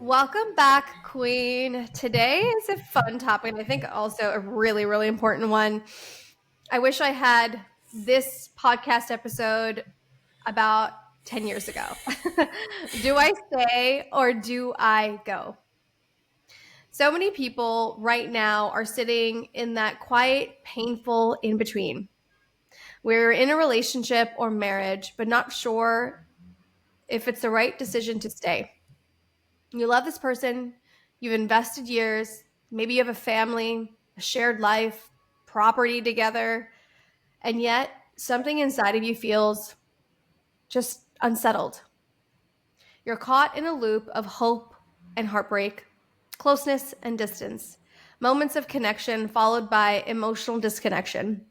Welcome back, Queen. Today is a fun topic, and I think also a really, really important one. I wish I had this podcast episode about 10 years ago. Do I stay or do I go? So many people right now are sitting in that quiet, painful in between. We're in a relationship or marriage, but not sure if it's the right decision to stay. You love this person, you've invested years, maybe you have a family, a shared life, property together, and yet something inside of you feels just unsettled. You're caught in a loop of hope and heartbreak, closeness and distance, moments of connection followed by emotional disconnection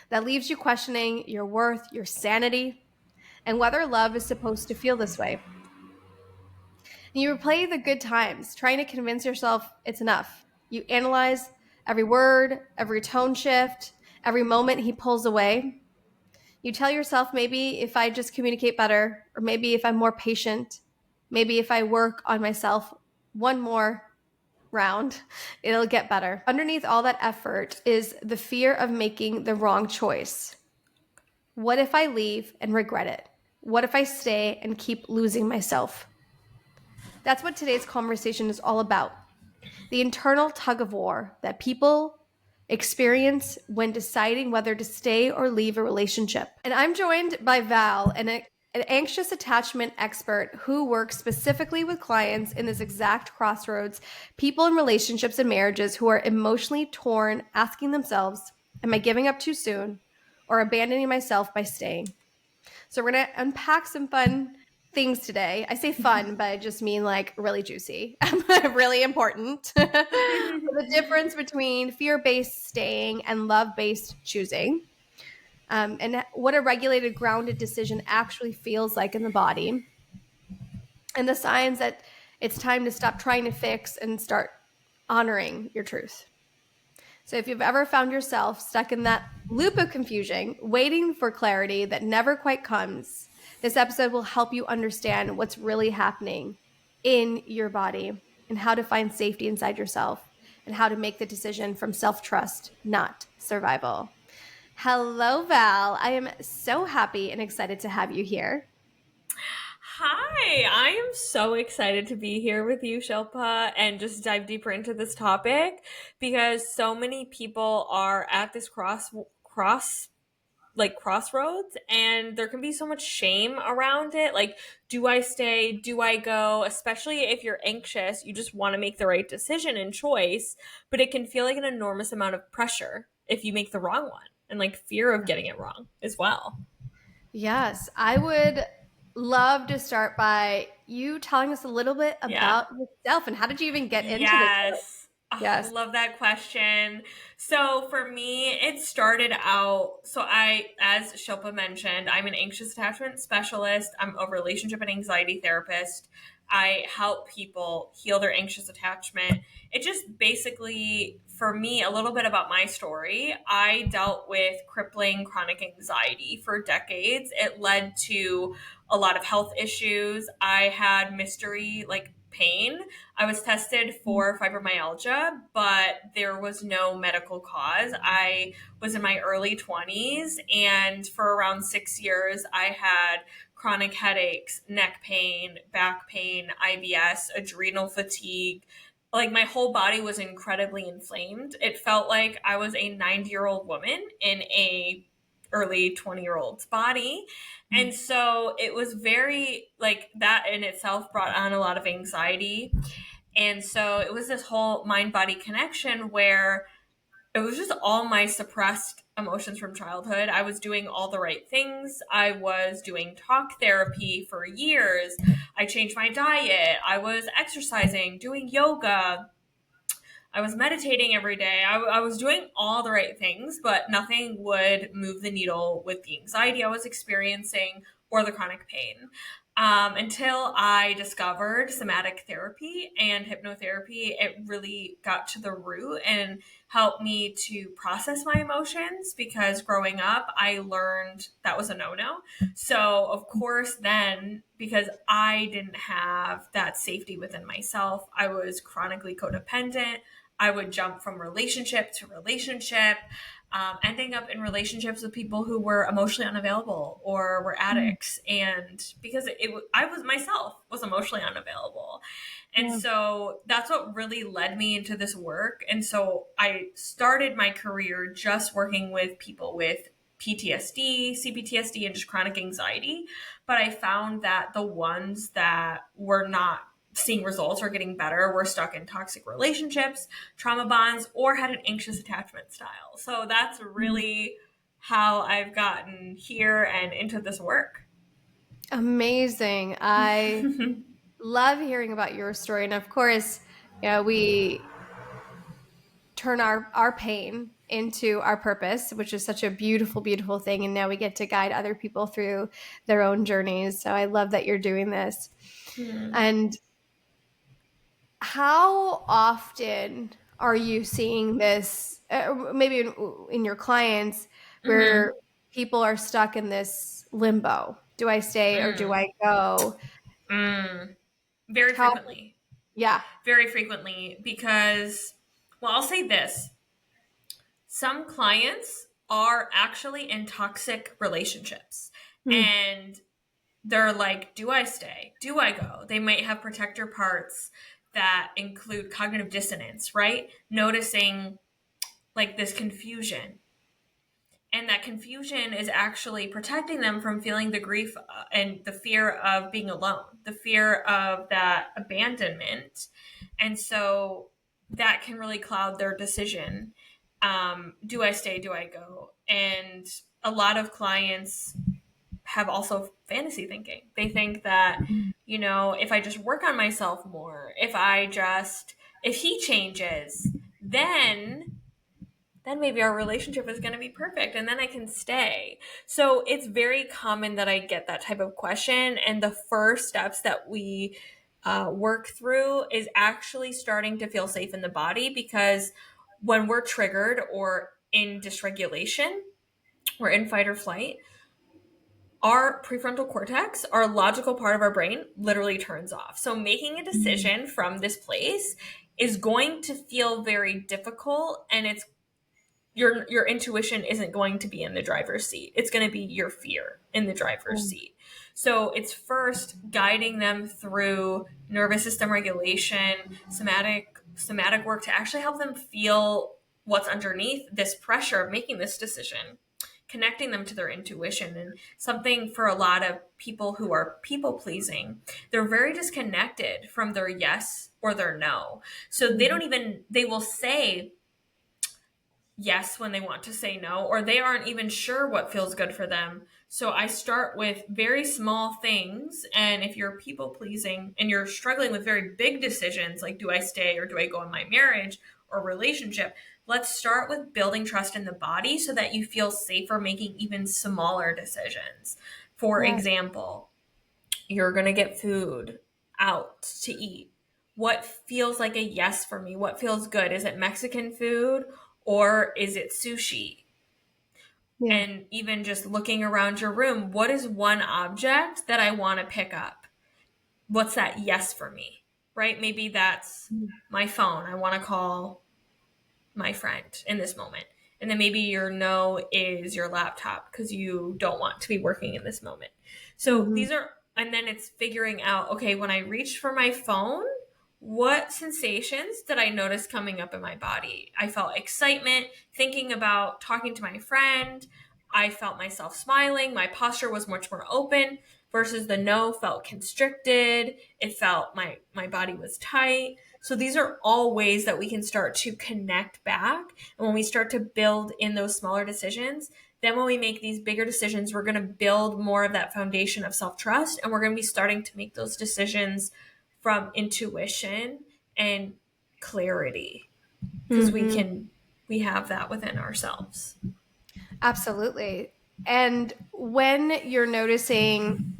that leaves you questioning your worth, your sanity, and whether love is supposed to feel this way. And you replay the good times, trying to convince yourself it's enough. You analyze every word, every tone shift, every moment he pulls away. You tell yourself maybe if I just communicate better, or maybe if I'm more patient, maybe if I work on myself one more round, it'll get better. Underneath all that effort is the fear of making the wrong choice. What if I leave and regret it? What if I stay and keep losing myself? That's what today's conversation is all about. The internal tug of war that people experience when deciding whether to stay or leave a relationship. And I'm joined by Val, an anxious attachment expert who works specifically with clients in this exact crossroads, people in relationships and marriages who are emotionally torn, asking themselves, am I giving up too soon or abandoning myself by staying? So we're going to unpack some fun things today. I say fun, but I just mean like really juicy, really important. The difference between fear-based staying and love-based choosing, and what a regulated, grounded decision actually feels like in the body, and the signs that it's time to stop trying to fix and start honoring your truth. So if you've ever found yourself stuck in that loop of confusion, waiting for clarity that never quite comes, this episode will help you understand what's really happening in your body and how to find safety inside yourself and how to make the decision from self-trust, not survival. Hello, Val. I am so happy and excited to have you here. Hi, I am so excited to be here with you, Shilpa, and just dive deeper into this topic because so many people are at this crossroads, and there can be so much shame around it. Like, do I stay? Do I go? Especially if you're anxious, you just want to make the right decision and choice, but it can feel like an enormous amount of pressure if you make the wrong one, and like fear of getting it wrong as well. Yes, I would love to start by you telling us a little bit Yeah. about yourself and how did you even get into this work? Yes. Oh, Yes. love that question. So for me, it started out. So as Shilpa mentioned, I'm an anxious attachment specialist. I'm a relationship and anxiety therapist. I help people heal their anxious attachment. It just basically, for me, a little bit about my story. I dealt with crippling chronic anxiety for decades. It led to a lot of health issues. I had mystery like pain. I was tested for fibromyalgia, but there was no medical cause. I was in my early 20s, and for around 6 years, I had chronic headaches, neck pain, back pain, IBS, adrenal fatigue. Like, my whole body was incredibly inflamed. It felt like I was a 90-year-old woman in a early 20-year-old's body. And so it was very like that in itself brought on a lot of anxiety. And so it was this whole mind body connection where it was just all my suppressed emotions from childhood. I was doing all the right things. I was doing talk therapy for years. I changed my diet. I was exercising, doing yoga. I was meditating every day. I was doing all the right things, but nothing would move the needle with the anxiety I was experiencing or the chronic pain. Until I discovered somatic therapy and hypnotherapy, it really got to the root and helped me to process my emotions because growing up, I learned that was a no no. So, of course, then because I didn't have that safety within myself, I was chronically codependent. I would jump from relationship to relationship, ending up in relationships with people who were emotionally unavailable or were addicts, and because I was myself was emotionally unavailable, and Yeah. so that's what really led me into this work. And so I started my career just working with people with PTSD, CPTSD, and just chronic anxiety. But I found that the ones that were not seeing results or getting better were stuck in toxic relationships, trauma bonds, or had an anxious attachment style. So that's really how I've gotten here and into this work. Amazing. I love hearing about your story. And of course, we turn our pain into our purpose, which is such a beautiful, beautiful thing. And now we get to guide other people through their own journeys. So I love that you're doing this. Hmm. And how often are you seeing this, maybe in your clients, Hmm. where people are stuck in this limbo? Do I stay or do Mm. I go? Mm. Very How, frequently. yeah. Very frequently because, well, I'll say this. Some clients are actually in toxic relationships, Mm, and they're like, do I stay? Do I go? They might have protector parts that include cognitive dissonance, right? Noticing like this confusion. And that confusion is actually protecting them from feeling the grief and the fear of being alone, the fear of that abandonment. And so that can really cloud their decision. Do I stay? Do I go? And a lot of clients have also fantasy thinking. They think that, if I just work on myself more, if he changes, then maybe our relationship is going to be perfect and then I can stay. So it's very common that I get that type of question. And the first steps that we work through is actually starting to feel safe in the body, because when we're triggered or in dysregulation, we're in fight or flight, our prefrontal cortex, our logical part of our brain, literally turns off. So making a mm, decision from this place is going to feel very difficult, and it's your intuition isn't going to be in the driver's seat. It's going to be your fear in the driver's mm, seat. So it's first guiding them through nervous system regulation, somatic work to actually help them feel what's underneath this pressure of making this decision, connecting them to their intuition. And something for a lot of people who are people pleasing, they're very disconnected from their yes or their no. So mm, they will say yes when they want to say no, or they aren't even sure what feels good for them. So I start with very small things. And if you're people pleasing and you're struggling with very big decisions, like do I stay or do I go in my marriage or relationship, let's start with building trust in the body so that you feel safer making even smaller decisions. For yeah. example, you're going to get food out to eat. What feels like a yes for me? What feels good? Is it Mexican food or is it sushi? Yeah. And even just looking around your room, what is one object that I want to pick up? What's that yes for me? Right? Maybe that's Mm, my phone. I want to call my friend in this moment. And then maybe your no is your laptop because you don't want to be working in this moment. So mhm, these are, and then it's figuring out, okay, when I reached for my phone, what sensations did I notice coming up in my body? I felt excitement, thinking about talking to my friend. I felt myself smiling. My posture was much more open versus the no felt constricted. It felt my body was tight. So these are all ways that we can start to connect back. And when we start to build in those smaller decisions, then when we make these bigger decisions, we're going to build more of that foundation of self trust. And we're going to be starting to make those decisions from intuition and clarity, because mhm. we have that within ourselves. Absolutely. And when you're noticing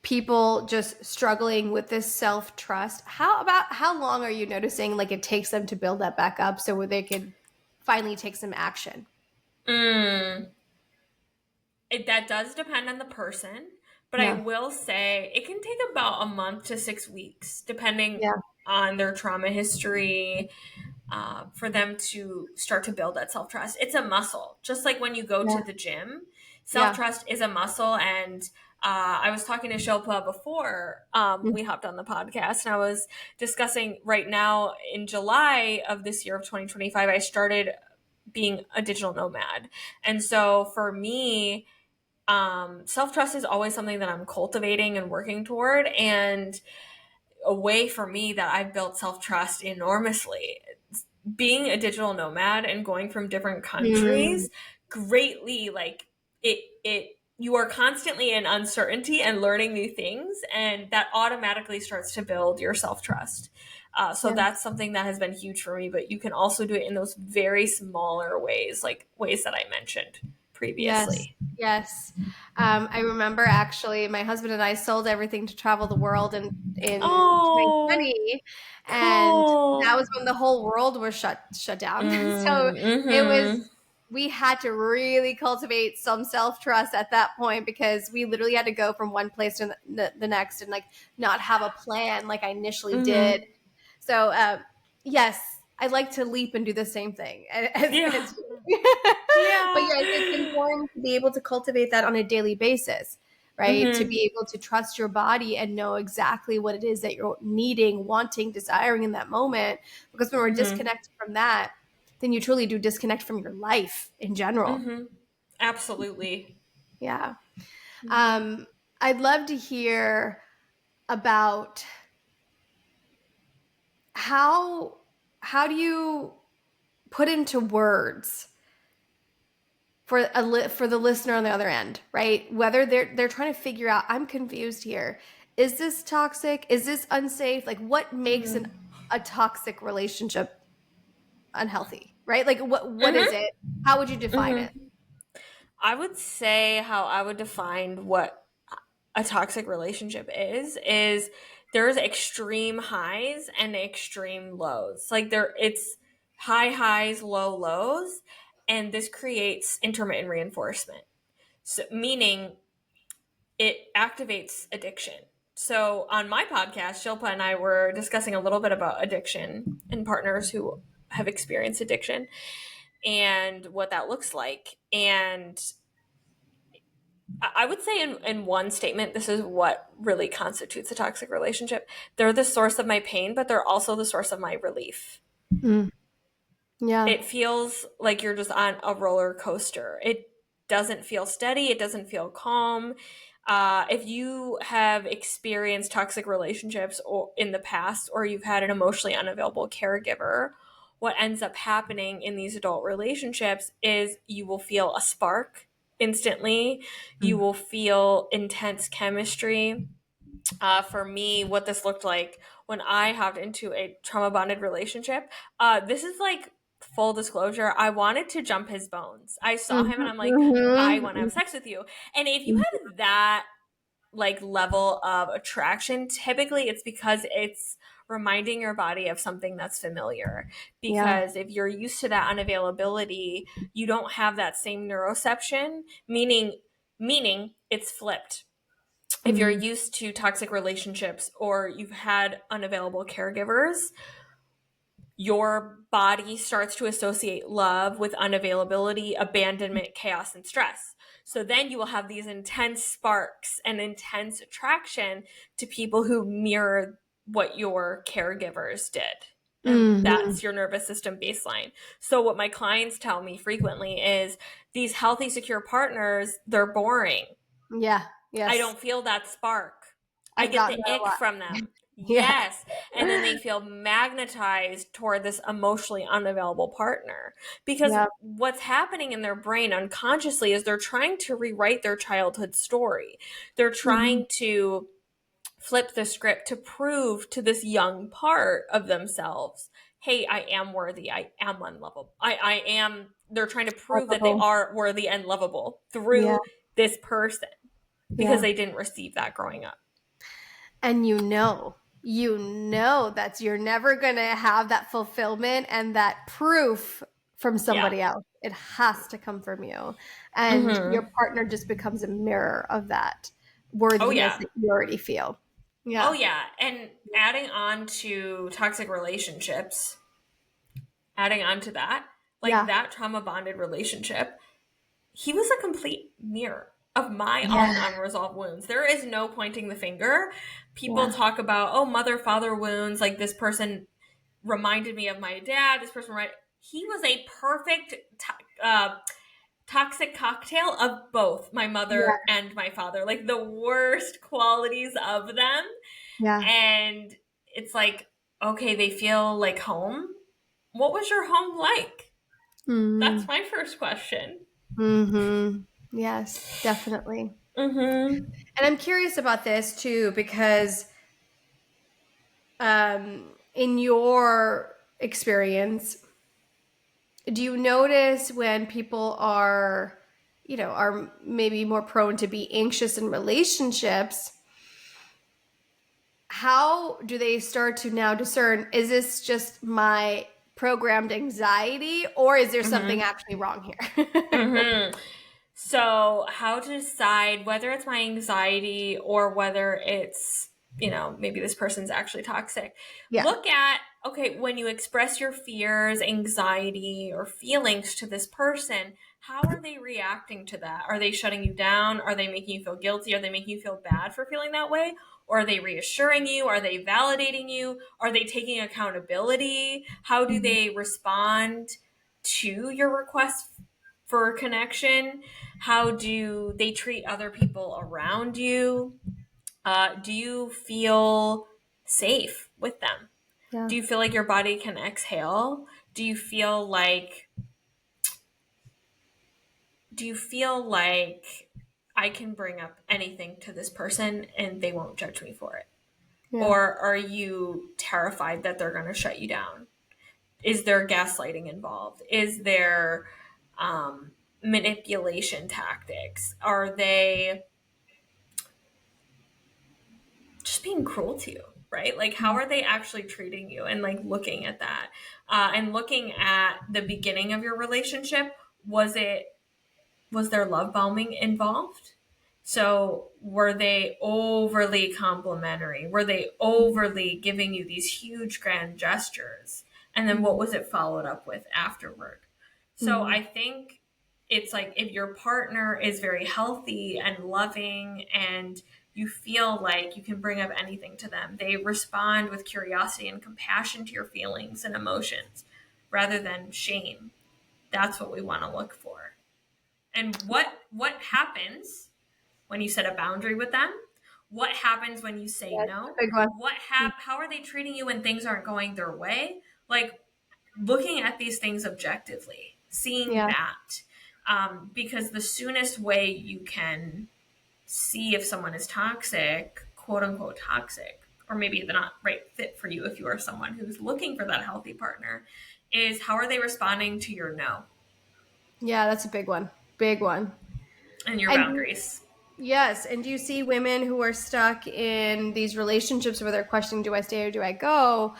people just struggling with this self-trust, how long are you noticing like it takes them to build that back up so where they could finally take some action? Mm. That does depend on the person, but I Yeah. will say it can take about a month to 6 weeks, depending Yeah. on their trauma history, for them to start to build that self trust. It's a muscle, just like when you go Yeah. to the gym. Self Yeah. trust is a muscle, and I was talking to Shilpa before we hopped on the podcast, and I was discussing right now in July of this year of 2025, I started being a digital nomad, and so for me, self trust is always something that I'm cultivating and working toward, and a way for me that I've built self trust enormously. Being a digital nomad and going from different Mm. countries greatly, like it you are constantly in uncertainty and learning new things, and that automatically starts to build your self trust. So Yeah. that's something that has been huge for me, but you can also do it in those very smaller ways, like ways that I mentioned Yes. previously. Yes. I remember actually my husband and I sold everything to travel the world in Oh, 2020, and that cool. was when the whole world was shut down. So it was Mm-hmm. we had to really cultivate some self-trust at that point because we literally had to go from one place to the next and like not have a plan like I initially did. Mm-hmm. So yes, I'd like to leap and do the same thing and Yeah. it's but Yeah. yes, it's important to be able to cultivate that on a daily basis, right? To Mm-hmm. be able to trust your body and know exactly what it is that you're needing, wanting, desiring in that moment. Because when we're Mm-hmm. disconnected from that, then you truly do disconnect from your life in general. Mm-hmm. Absolutely. Yeah. Mm-hmm. Um, I'd love to hear about how how do you put into words for for the listener on the other end, right? Whether they're trying to figure out, I'm confused here. Is this toxic? Is this unsafe? Like, what makes Mm-hmm. a toxic relationship unhealthy, right? Like, what is Mm-hmm. it? How would you define it? Mm-hmm. I would say how I would define what a toxic relationship is there's extreme highs and extreme lows. Like it's high highs, low lows, and this creates intermittent reinforcement. So meaning it activates addiction. So on my podcast, Shilpa and I were discussing a little bit about addiction and partners who have experienced addiction and what that looks like. And I would say in one statement, this is what really constitutes a toxic relationship. They're the source of my pain, but they're also the source of my relief. Mm, yeah. It feels like you're just on a roller coaster. It doesn't feel steady. It doesn't feel calm. If you have experienced toxic relationships or in the past, or you've had an emotionally unavailable caregiver, what ends up happening in these adult relationships is you will feel a spark instantly. You Mm. will feel intense chemistry. For me, what this looked like when I hopped into a trauma bonded relationship, this is like full disclosure. I wanted to jump his bones. I saw him and Mhm, I'm like, I want to have mhm, sex with you. And if you mhm. have that like level of attraction, typically it's because it's reminding your body of something that's familiar. Yeah. Because if you're used to that unavailability, you don't have that same neuroception, meaning it's flipped. If you're Mhm. used to toxic relationships or you've had unavailable caregivers, your body starts to associate love with unavailability, abandonment, chaos, and stress. So then you will have these intense sparks and intense attraction to people who mirror what your caregivers did. And Mhm. that's your nervous system baseline. So, what my clients tell me frequently is these healthy, secure partners, they're boring. Yeah. I Yes. don't feel that spark. I I've get gotten the that a ick lot. from them. Yeah. Yes. And then they feel magnetized toward this emotionally unavailable partner. Because Yeah. what's happening in their brain unconsciously is they're trying to rewrite their childhood story. They're Mhm. trying to flip the script to prove to this young part of themselves, hey, I am worthy. I am unlovable. I am, they're trying to prove that they Lovable. are worthy and lovable Yeah. through this person because Yeah. they didn't receive that growing up. And that's you're never going to have that fulfillment and that proof from Yeah. somebody else. It has to come from you. And Mm-hmm. your partner just becomes a mirror of that Oh worthiness yeah. that you already feel. Oh Yeah. yeah. And adding on to toxic relationships, adding on to that, like Yeah. that trauma bonded relationship, he was a complete mirror of my own Yeah. unresolved wounds. There is no pointing the finger. People Yeah. talk about, oh, mother father wounds, like this person reminded me of my dad. This person, right? He was a perfect toxic cocktail of both my Yeah. mother and my father, like the worst qualities of them. Yeah. And it's like, okay, they feel like home. What was your home like? That's Mm-hmm. my first question. Mm-hmm. Yes, definitely. Mm-hmm. And I'm curious about this too, because in your experience, do you notice when people are maybe more prone to be anxious in relationships? How do they start to now discern, is this just my programmed anxiety or is there something Mm-hmm. actually wrong here? Mm-hmm. So, how to decide whether it's my anxiety or whether it's, maybe this person's actually toxic. Yeah. Look at, okay, when you express your fears, anxiety, or feelings to this person, how are they reacting to that? Are they shutting you down? Are they making you feel guilty? Are they making you feel bad for feeling that way? Or are they reassuring you? Are they validating you? Are they taking accountability? How do Mhm. they respond to your request for connection? How do they treat other people around you? Do you feel safe with them? Yeah. Do you feel like your body can exhale? Do you feel like I can bring up anything to this person and they won't judge me for it? Yeah. Or are you terrified that they're going to shut you down? Is there gaslighting involved? Is there manipulation tactics? Are they just being cruel to you, right? Like, how are they actually treating you? And like looking at that, and looking at the beginning of your relationship. Was there love bombing involved? So were they overly complimentary? Were they overly giving you these huge grand gestures? And then what Mhm. was it followed up with afterward? So Mhm. I think it's like if your partner is very healthy and loving and you feel like you can bring up anything to them, they respond with curiosity and compassion to your feelings and emotions rather than shame. That's what we want to look for. And what happens when you set a boundary with them? What happens when you say Yeah, it's a no? big one. How are they treating you when things aren't going their way? Like looking at these things objectively, seeing Yeah. that, because the soonest way you can see if someone is toxic, quote unquote toxic, or maybe they're not right fit for you if you are someone who's looking for that healthy partner, is how are they responding to your no Yeah, that's a big one. Big one. and your And boundaries. yes, and do you see women who are stuck in these relationships where they're questioning, do I stay or do I go?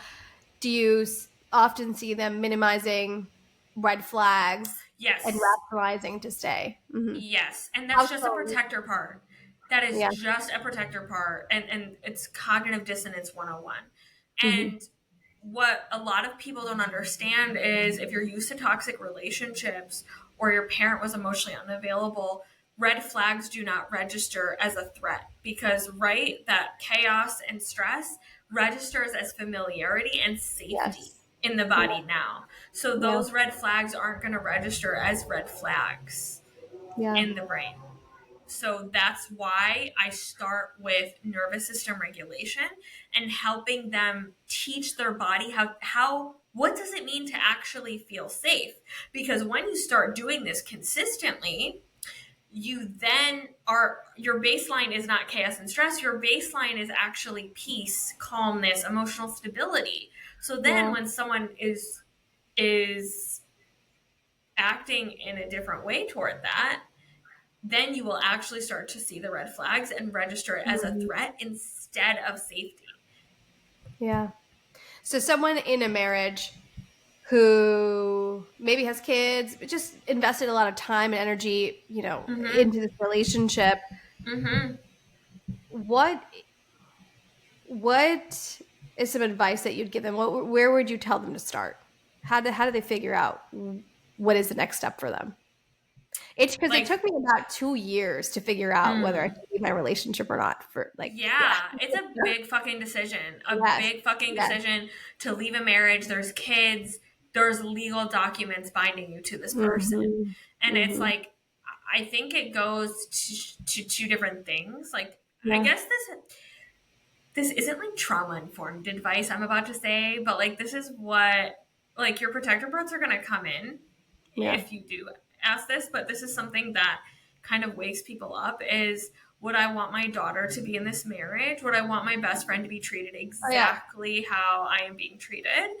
Do you often see them minimizing red flags and Yes. rationalizing to stay? Hmm. Yes, and How that's just a so? protector part. That is Yeah. just a protector part, and it's cognitive dissonance 101. Hmm. And what a lot of people don't understand is if you're used to toxic relationships or your parent was emotionally unavailable, red flags do not register as a threat because, right, that chaos and stress registers as familiarity and safety Yes. in the Yeah. body now. So Yeah. those red flags aren't going to register as red flags Yeah. in the brain. So that's why I start with nervous system regulation and helping them teach their body how what does it mean to actually feel safe? Because when you start doing this consistently, you then are your baseline is not chaos and stress, your baseline is actually peace, calmness, emotional stability. So then Yeah. when someone is acting in a different way toward that, then you will actually start to see the red flags and register it as a Mhm. threat instead of safety. Yeah. So someone in a marriage who maybe has kids, but just invested a lot of time and energy, Mm-hmm. into this relationship, Mm-hmm. what what is some advice that you'd give them? Where would you tell them to start? How do they figure out what is the next step for them? It's because it Like, took me about 2 years to figure out whether I mm, should leave my relationship or not. For like, yeah, yeah, it's a big fucking decision. A yes, big fucking yes, decision to leave a marriage. There's kids, there's legal documents binding you to this person. hmm And it's hmm like, I think it goes to two different things. Like, I yeah, guess this isn't like trauma informed advice I'm about to say, but like this is what, like, your protector birds are going to come in yeah, if you do ask this, but this is something that kind of wakes people up is, would I want my daughter to be in this marriage? Would I want my best friend to be treated oh yeah, exactly how I am being treated?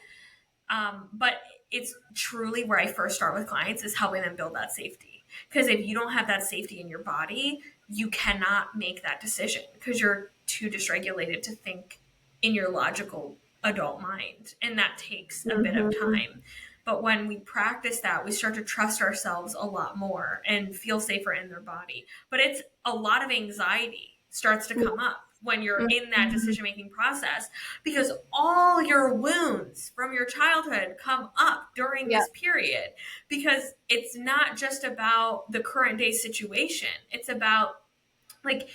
But it's truly where I first start with clients is helping them build that safety. Because if you don't have that safety in your body, you cannot make that decision because you're too dysregulated to think in your logical adult mind. And that takes a bit of hmm time. But when we practice that, we start to trust ourselves a lot more and feel safer in their body. But it's a lot of anxiety starts to come up when you're in that hmm decision making process because all your wounds from your childhood come up during yeah, this period because it's not just about the current day situation. It's about, like,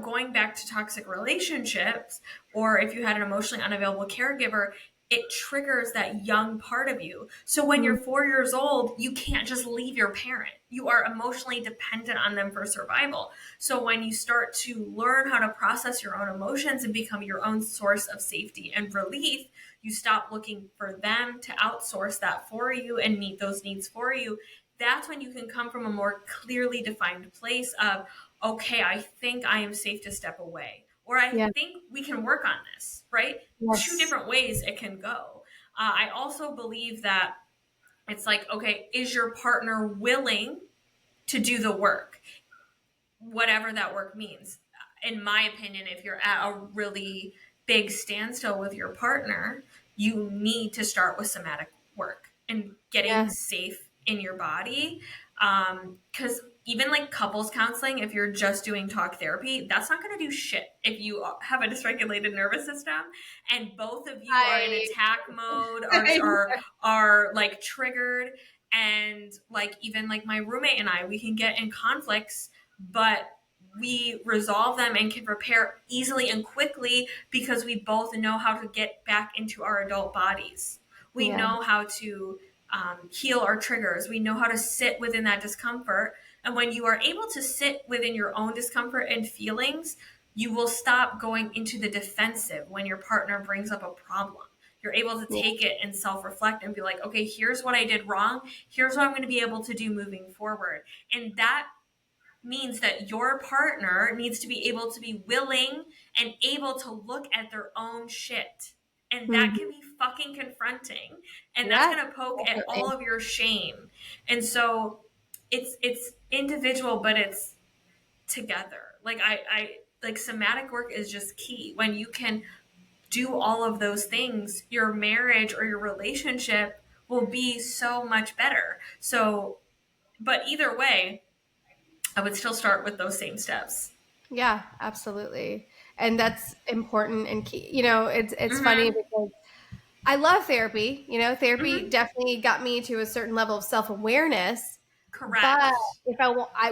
going back to toxic relationships, or if you had an emotionally unavailable caregiver, it triggers that young part of you. So when you're mm, 4 years old, you can't just leave your parent. You are emotionally dependent on them for survival. So when you start to learn how to process your own emotions and become your own source of safety and relief, you stop looking for them to outsource that for you and meet those needs for you. That's when you can come from a more clearly defined place of, okay, I think I am safe to step away, or I yeah, think we can work on this, right? Two yes, different ways it can go. I also believe that it's like, okay, is your partner willing to do the work, whatever that work means? In my opinion, if you're at a really big standstill with your partner, you need to start with somatic work and getting yeah, safe in your body. Because even like couples counseling, if you're just doing talk therapy, that's not going to do shit if you have a dysregulated nervous system and both of you are in I, attack mode, are like triggered. And like, even like my roommate and I, we can get in conflicts, but we resolve them and can repair easily and quickly because we both know how to get back into our adult bodies. We yeah, know how to heal our triggers. We know how to sit within that discomfort. And when you are able to sit within your own discomfort and feelings, you will stop going into the defensive when your partner brings up a problem. You're able to yeah, take it and self reflect and be like, okay, here's what I did wrong. Here's what I'm going to be able to do moving forward. And that means that your partner needs to be able to be willing and able to look at their own shit. And that can hmm be fucking confronting. And that's yeah, going to poke at all definitely, of your shame. And so it's individual, but it's together. Like, I like, somatic work is just key. When you can do all of those things, your marriage or your relationship will be so much better. So, but either way, I would still start with those same steps. yeah, absolutely, and that's important and key. It's funny Mm-hmm. because I love therapy. Therapy Mm-hmm. definitely got me to a certain level of self-awareness. But Correct. if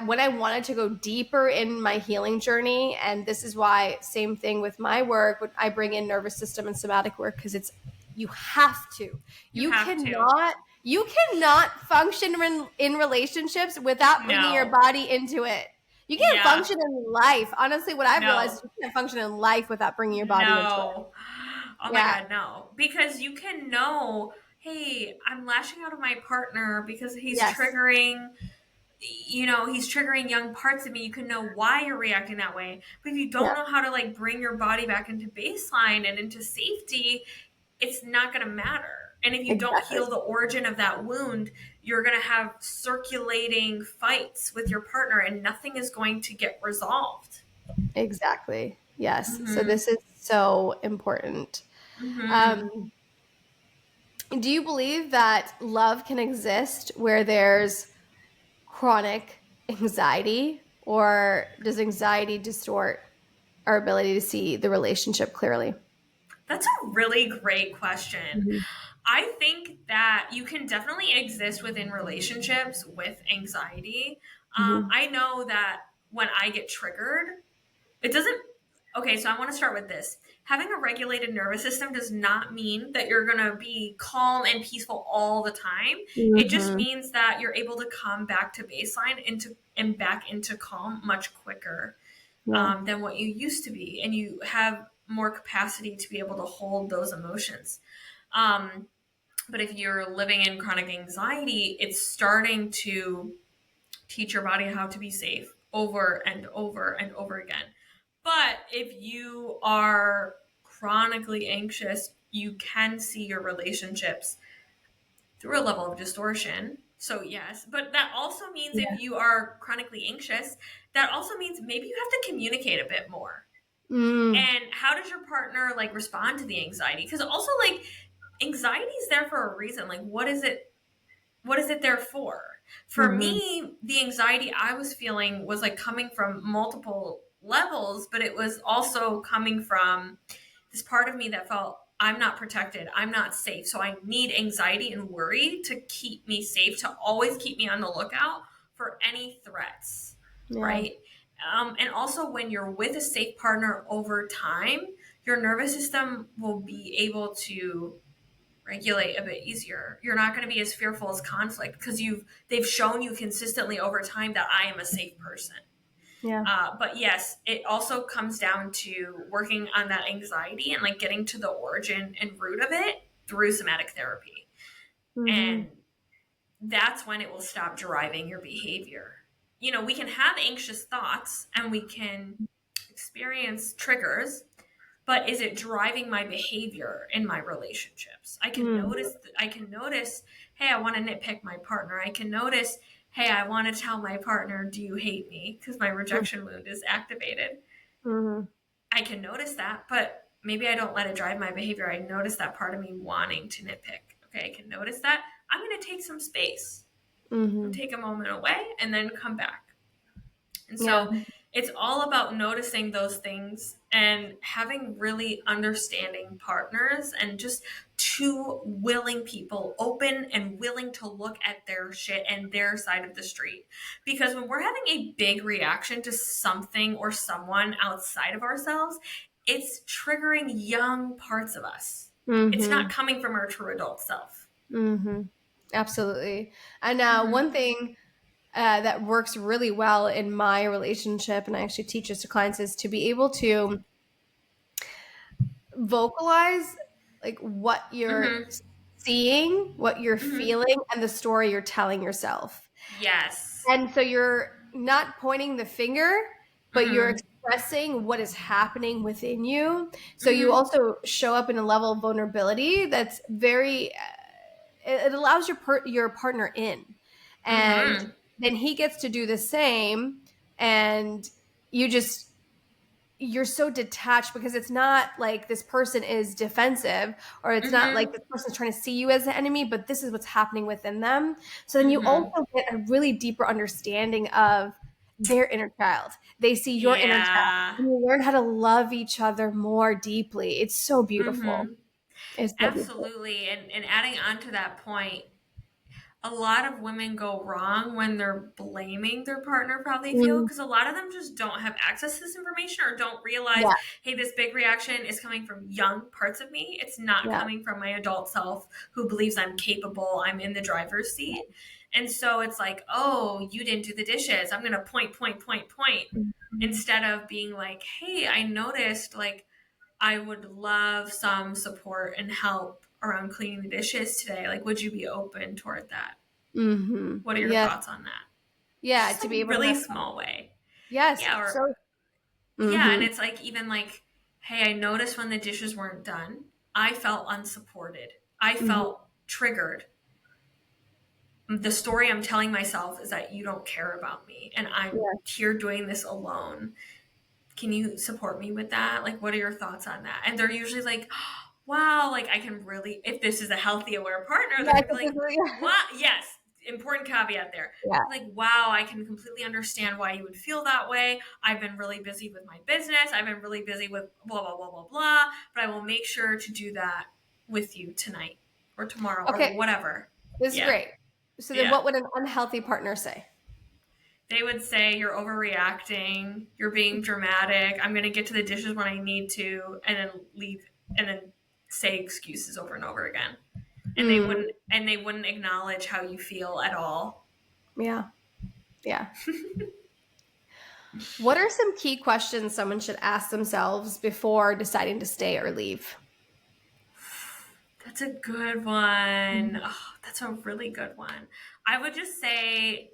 when I wanted to go deeper in my healing journey, and this is why, same thing with my work, when I bring in nervous system and somatic work, because you have to. You You have to. cannot you cannot function in relationships without bringing your No. body into it. You can't Yeah. function in life. Honestly, what I've realized No. is you can't function in life without bringing your body into it. No. Oh my Yeah. God, no. Because you can know, hey, I'm lashing out at my partner because Yes. he's triggering young parts of me. You can know why you're reacting that way. But if you don't Yeah. know how to like bring your body back into baseline and into safety, it's not going to matter. And if you don't Exactly. heal the origin of that wound, you're going to have circulating fights with your partner and nothing is going to get resolved. Exactly. Yes. So Mm-hmm. this is so important. Mm-hmm. Um, do you believe that love can exist where there's chronic anxiety, or does anxiety distort our ability to see the relationship clearly? That's a really great question. Mhm. I think that you can definitely exist within relationships with anxiety. Mhm. I know that when I get triggered, it doesn't. Okay, so I want to start with this. Having a regulated nervous system does not mean that you're going to be calm and peaceful all the time. It just Mhm. means that you're able to come back to baseline into and back into calm much quicker Yeah. than what you used to be, and you have more capacity to be able to hold those emotions. Um, but if you're living in chronic anxiety, it's starting to teach your body how to be safe over and over and over again. But if you are chronically anxious, you can see your relationships through a level of distortion. So, yes, but that also means if Yeah. you are chronically anxious, that also means maybe you have to communicate a bit more. Mm. And how does your partner like respond to the anxiety? Because also, like, anxiety is there for a reason. Like, what is it there for? For Mhm. me, the anxiety I was feeling was like coming from multiple levels, but it was also coming from this part of me that felt I'm not protected, I'm not safe. So I need anxiety and worry to keep me safe, to always keep me on the lookout for any threats, Yeah. right? And also, when you're with a safe partner over time, your nervous system will be able to regulate a bit easier. You're not going to be as fearful as conflict because they've shown you consistently over time that I am a safe person. Yeah. But yes, it also comes down to working on that anxiety and like getting to the origin and root of it through somatic therapy. Mhm. And that's when it will stop driving your behavior. We can have anxious thoughts and we can experience triggers, but is it driving my behavior in my relationships? I can Mhm. notice, hey, I want to nitpick my partner. I can notice, hey, I want to tell my partner, do you hate me? Because my rejection wound is activated. Mhm. I can notice that, but maybe I don't let it drive my behavior. I notice that part of me wanting to nitpick. Okay, I can notice that. I'm going to take some space. I'm Mhm. take a moment away and then come back. And Yeah. so it's all about noticing those things and having really understanding partners and just two willing people, open and willing to look at their shit and their side of the street. Because when we're having a big reaction to something or someone outside of ourselves, it's triggering young parts of us. It's not Mhm. coming from our true adult self. Mhm. Absolutely. And Mm-hmm. one thing that works really well in my relationship, and I actually teach this to clients, is to be able to vocalize like what you're Mm-hmm. seeing, what you're Mm-hmm. feeling, and the story you're telling yourself. Yes. And so you're not pointing the finger, but you're Mm-hmm. expressing what is happening within you. So you Mm-hmm. also show up in a level of vulnerability that's very it allows your partner in, and Mm-hmm. then he gets to do the same, and you just you're so detached because it's not like this person is defensive, or it's not like Mm-hmm. this person's trying to see you as the enemy, but this is what's happening within them. So then you Mm-hmm. also get a really deeper understanding of their inner child. They see your inner child, Yeah. and you learn how to love each other more deeply. It's so beautiful. Mm-hmm. It's so beautiful. Absolutely. And adding on to that point, a lot of women go wrong when they're blaming their partner for how they feel Mm, because a lot of them just don't have access to this information or don't realize, yeah, hey, this big reaction is coming from young parts of me. It's not yeah. coming from my adult self who believes I'm capable, I'm in the driver's seat. And so it's like, oh, you didn't do the dishes. I'm going to point, point, point, point, Mhm. instead of being like, hey, I noticed like I would love some support and help around cleaning the dishes today. Like, would you be open toward that? Mhm. What are your Yes. thoughts on that? It's Yeah, just to like be able to really have small way. yes, Yeah, or so yeah, and mhm. it's like even like, hey, I noticed when the dishes weren't done, I felt unsupported. I Mhm. felt triggered. The story I'm telling myself is that you don't care about me and I'm Yeah. here doing this alone. can you support me with that? Like, what are your thoughts on that? And they're usually like, wow, like I can really, if this is a healthy, aware partner, they're Yeah, gonna be like, what? Yes, important caveat there. yeah. Like, wow, I can completely understand why you would feel that way. I've been really busy with my business. I've been really busy with blah, blah, blah, blah, blah. But I will make sure to do that with you tonight or tomorrow or Okay, whatever. this is Yeah. great. So then Yeah. what would an unhealthy partner say? They would say you're overreacting, you're being dramatic, I'm going to get to the dishes when I need to, and then leave, and then say excuses over and over again. And Mm, they wouldn't acknowledge how you feel at all. yeah. Yeah. What are some key questions someone should ask themselves before deciding to stay or leave? That's a good one. Oh, that's a really good one. I would just say,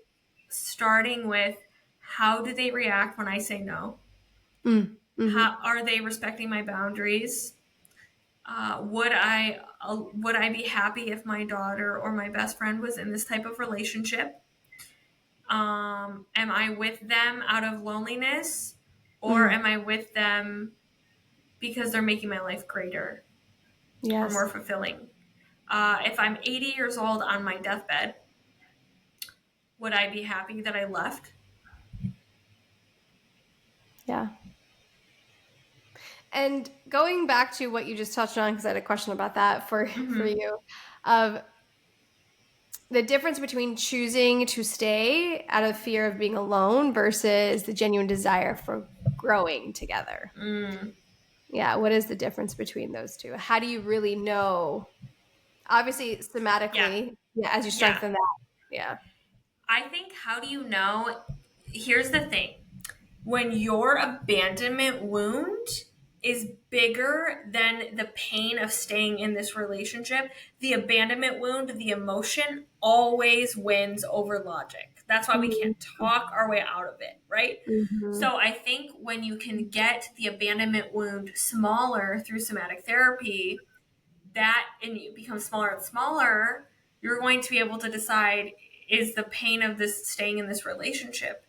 starting with, how do they react when I say no? Mm, How mm-hmm. are they respecting my boundaries? Would I be happy if my daughter or my best friend was in this type of relationship? Am I with them out of loneliness, or Mm, am I with them because they're making my life greater or more yes. fulfilling? If I'm 80 years old on my deathbed, would I be happy that I left? Yeah. And going back to what you just touched on, because I had a question about that for Mm-hmm. you, of the difference between choosing to stay out of fear of being alone versus the genuine desire for growing together. Mm. Yeah, what is the difference between those two? How do you really know? Obviously, Yeah, thematically, yeah, as you yeah. strengthen that, yeah. I think, how do you know? Here's the thing. When your abandonment wound is bigger than the pain of staying in this relationship, the abandonment wound, the emotion, always wins over logic. That's why we can't talk our way out of it, right? Mm-hmm. So I think when you can get the abandonment wound smaller through somatic therapy, that, and it becomes smaller and smaller, you're going to be able to decide, is the pain of this staying in this relationship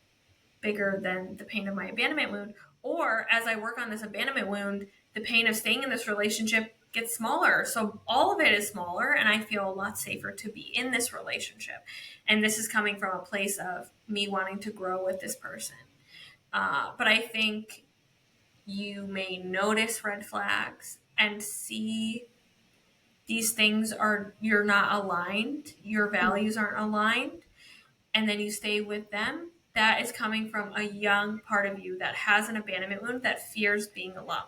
bigger than the pain of my abandonment wound? Or as I work on this abandonment wound, the pain of staying in this relationship gets smaller. So all of it is smaller, and I feel a lot safer to be in this relationship. And this is coming from a place of me wanting to grow with this person. But I think you may notice red flags and see these things are, you're not aligned, your values aren't aligned, and then you stay with them. That is coming from a young part of you that has an abandonment wound, that fears being alone.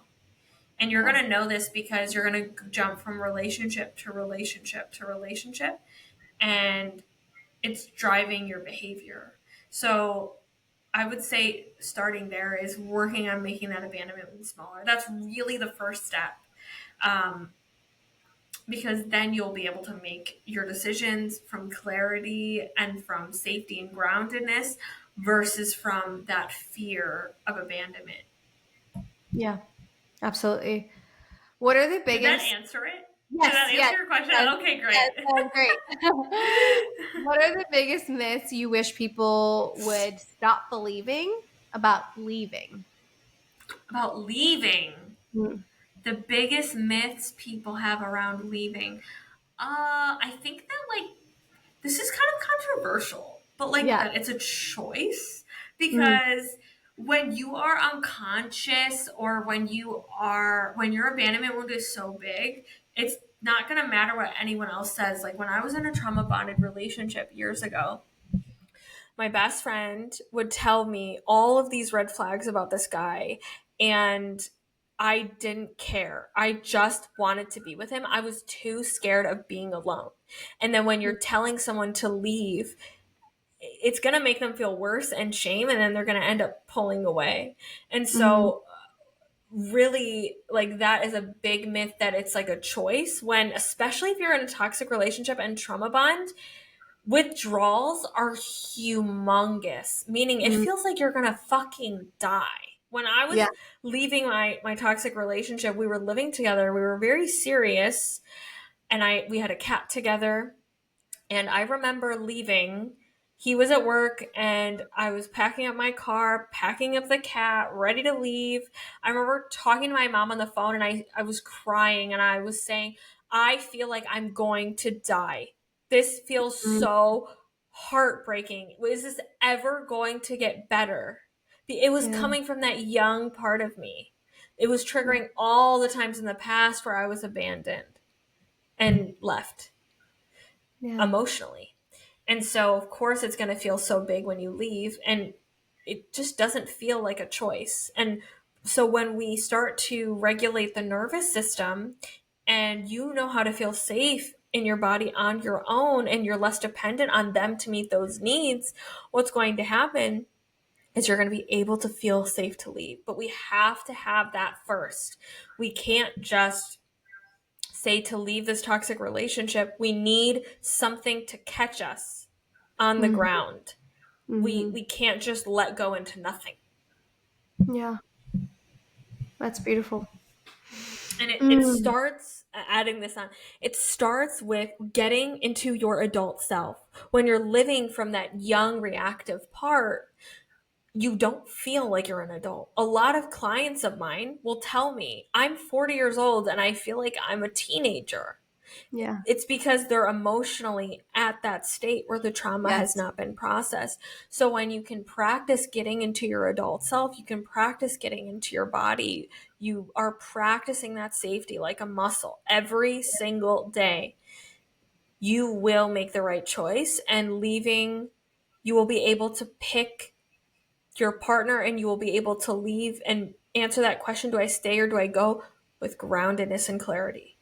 And you're Yeah. going to know this because you're going to jump from relationship to relationship to relationship, and it's driving your behavior. So I would say starting there is working on making that abandonment wound smaller. That's really the first step. Um, because then you'll be able to make your decisions from clarity and from safety and groundedness versus from that fear of abandonment. Yeah, absolutely. What are the Did that biggest? answer it? Did Yes, that yes, answer your question? yes, Okay, yes. great. That was great. What are the biggest myths you wish people would stop believing about leaving? About leaving. Mm, The biggest myths people have around leaving. I think that, like, this is kind of controversial, but like yeah. that it's a choice, Mm, because when you are unconscious, or when your abandonment wound is so big, it's not going to matter what anyone else says. Like, when I was in a trauma bonded relationship years ago, my best friend would tell me all of these red flags about this guy, and I didn't care. I just wanted to be with him. I was too scared of being alone. And then when you're telling someone to leave, it's going to make them feel worse and shame, and then they're going to end up pulling away. And mm, so, really, like, that is a big myth, that it's like a choice, when, especially if you're in a toxic relationship and trauma bond, withdrawals are humongous, meaning it mm, feels like you're gonna fucking die. When I yeah. was leaving my toxic relationship, we were living together, we were very serious, and we had a cat together. And I remember leaving. He was at work and I was packing up my car, packing up the cat, ready to leave. I remember talking to my mom on the phone and I was crying and I was saying, I feel like I'm going to die. This feels Mm. so heartbreaking. Is this ever going to get better? It was Yeah. coming from that young part of me. It was Yeah. triggering all the times in the past where I was abandoned and left Yeah. emotionally. And so, of course, it's going to feel so big when you leave, and it just doesn't feel like a choice. And so, when we start to regulate the nervous system and you know how to feel safe in your body on your own, and you're less dependent on them to meet those needs, what's going to happen is you're going to be able to feel safe to leave. But we have to have that first. We can't just say to leave this toxic relationship. We need something to catch us on the Mhm. ground. Mhm. We can't just let go into nothing. Yeah. That's beautiful. And it Mm. starts, adding this on, it starts with getting into your adult self. When you're living from that young reactive part, you don't feel like you're an adult. A lot of clients of mine will tell me, I'm 40 years old and I feel like I'm a teenager. Yeah. It's because they're emotionally at that state where the trauma has Yes. not been processed. So when you can practice getting into your adult self, you can practice getting into your body. You are practicing that safety like a muscle every single day. You will make the right choice, and leaving, you will be able to pick your partner and you will be able to leave and answer that question, do I stay or do I go, with groundedness and clarity.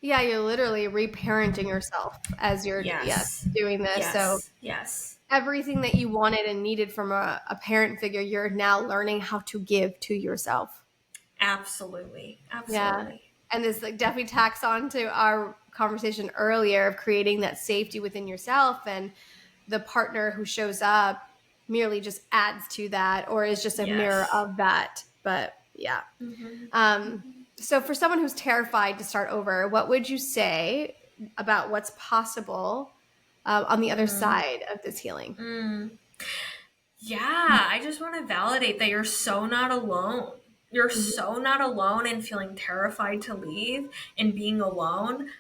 Yeah, you're literally reparenting yourself as you're, yes, Yes. doing this. So Yes. Yes. everything that you wanted and needed from a parent figure, you're now learning how to give to yourself. Absolutely. Yeah. Absolutely. And this like definitely tacks on to our conversation earlier of creating that safety within yourself, and the partner who shows up merely just adds to that or is just a mirror Yes. of that. But yeah. Mm-hmm. Um, so for someone who's terrified to start over, what would you say about what's possible on the other Mm. side of this healing? Mm. Yeah, I just want to validate that you're so not alone. You're Mhm. so not alone in feeling terrified to leave and being alone.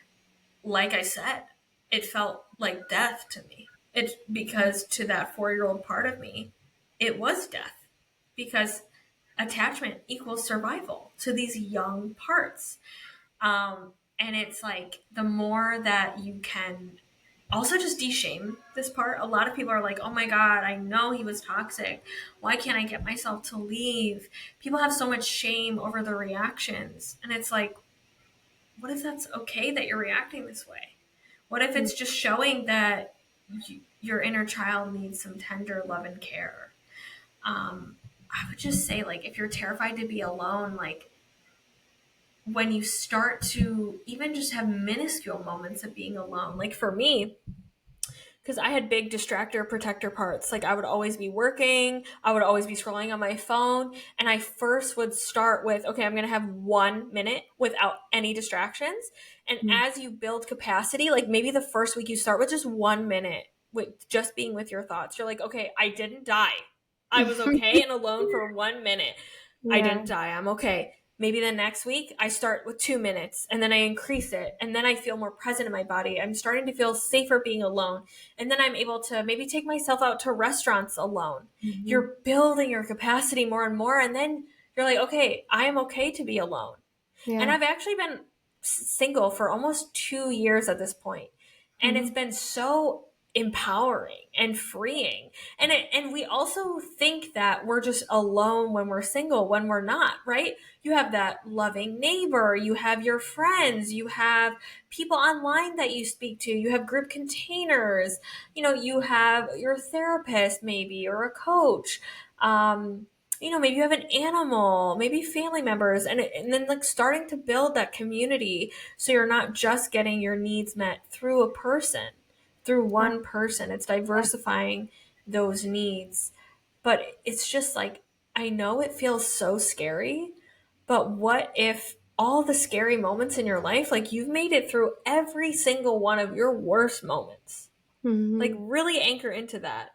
Like I said, it felt like death to me. It's Yeah. because to that 4-year-old part of me, it was death because attachment equals survival to these young parts. And it's like the more that you can also just de-shame this part. A lot of people are like, oh my God, I know he was toxic. Why can't I get myself to leave? People have so much shame over their reactions. And it's like, what if that's okay that you're reacting this way? What if it's just showing that your inner child needs some tender love and care? I would just say, like, if you're terrified to be alone, like, when you start to even just have minuscule moments of being alone, like for me, because I had big distractor protector parts. Like I would always be working, I would always be scrolling on my phone. And I first would start with, okay, I'm going to have 1 minute without any distractions. And Mhm. as you build capacity, like maybe the first week you start with just 1 minute with just being with your thoughts. You're like, okay, I didn't die. I was okay and alone for 1 minute. I Yeah. didn't die. I'm okay. Maybe the next week I start with 2 minutes and then I increase it and then I feel more present in my body. I'm starting to feel safer being alone. And then I'm able to maybe take myself out to restaurants alone. Mhm. You're building your capacity more and more. And then you're like, okay, I am okay to be alone. And Yeah. I've actually been single for almost 2 years at this point. And it's Mhm. been so empowering and freeing. And we also think that we're just alone when we're single, when we're not, right? You have that loving neighbor, you have your friends, you have people online that you speak to, you have group containers, you have your therapist maybe or a coach. Maybe you have an animal, maybe family members, and then like starting to build that community so you're not just getting your needs met through a person, through Yeah. one person. It's diversifying those needs. But it's just like, I know it feels so scary, but what if all the scary moments in your life, like you've made it through every single one of your worst moments? Like Mhm. really anchor into that.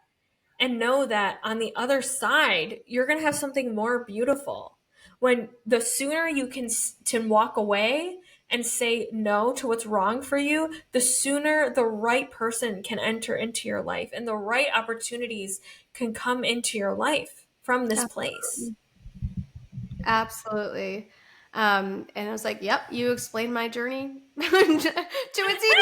and know that on the other side, you're going to have something more beautiful. When the sooner you can walk away and say no to what's wrong for you, the sooner the right person can enter into your life and the right opportunities can come into your life from this place. Absolutely. Absolutely. And I was like, yep, you explained my journey to a T.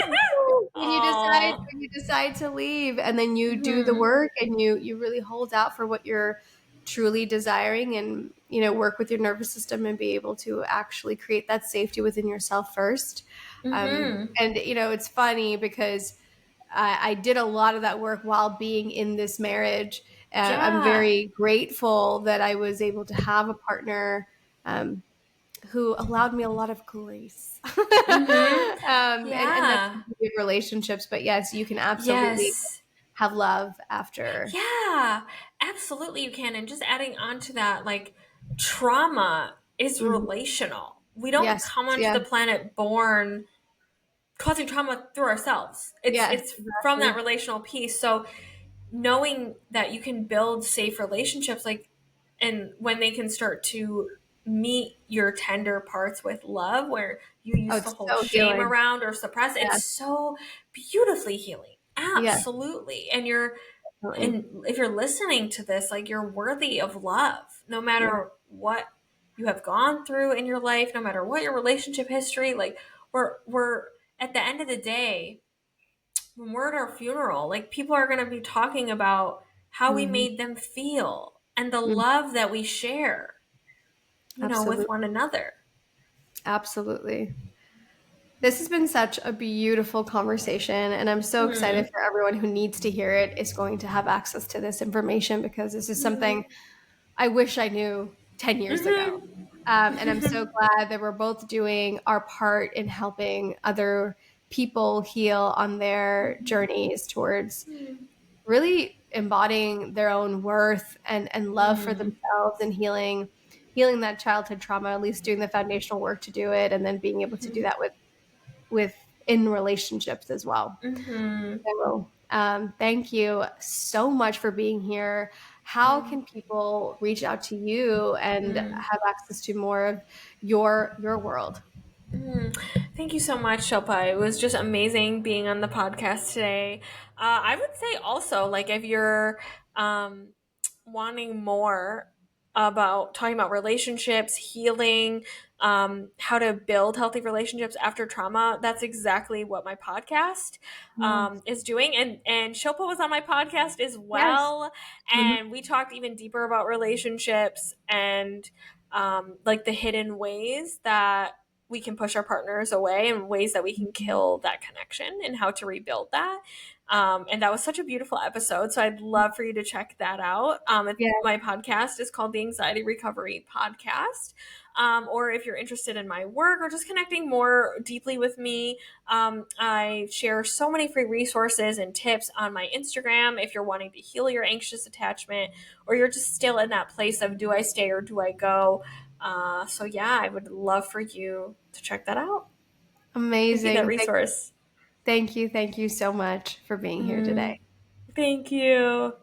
Oh. When you decide to leave and then you do the Mhm. work and you really hold out for what you're truly desiring and, work with your nervous system and be able to actually create that safety within yourself first. Mhm. And, it's funny because I did a lot of that work while being in this marriage. I'm Yeah. very grateful that I was able to have a partner um, who allowed me a lot of grace. Mhm. And that's Yeah. good relationships. But yes, you can absolutely Yes. have love after. Yeah, absolutely you can. And just adding on to that, like trauma is Mhm. relational. We don't Yes. come onto Yeah. the planet born causing trauma through ourselves. Yes. It's from that Exactly. relational piece. So knowing that you can build safe relationships, like, and when they can start to meet your tender parts with love, where you Oh, used to it's hold so shame healing. around or suppress, it's Yes. so beautifully healing. Yes. Absolutely. And Definitely. and if you're listening to this, like, you're worthy of love, no Yeah. matter what you have gone through in your life, no matter what your relationship history. Like, we're at the end of the day, when we're at our funeral, like, people are going to be talking about how we Hmm. made them feel and the Hmm. love that we share, with Absolutely. one another. Absolutely. This has been such a beautiful conversation, and I'm so excited Mm. for everyone who needs to hear it is going to have access to this information because this is something I wish I knew 10 years ago. And I'm so Mm-hmm. glad that we're both doing our part in helping other people heal on their journeys towards really embodying their own worth and love for Mm. themselves and healing that childhood trauma, at least doing the foundational work to do it, and then being able to do that with in relationships as well. Mm-hmm. So, thank you so much for being here. How can people reach out to you and Mm. have access to more of your world? Mm. Thank you so much, Shilpa. It was just amazing being on the podcast today. I would say also, like, if you're um, wanting more about talking about relationships, healing, how to build healthy relationships after trauma, that's exactly what my podcast Yes. is doing. And Shilpa was on my podcast as Yes. well, Mhm. and we talked even deeper about relationships and like the hidden ways that we can push our partners away and ways that we can kill that connection and how to rebuild that. And that was such a beautiful episode. So I'd love for you to check that out. Yeah. My podcast is called the Anxiety Recovery Podcast. Or if you're interested in my work or just connecting more deeply with me, I share so many free resources and tips on my Instagram if you're wanting to heal your anxious attachment or you're just still in that place of do I stay or do I go? So yeah, I would love for you to check that out and be that Amazing. resource. Thank you. Thank you so much for being here today. Mm, thank you.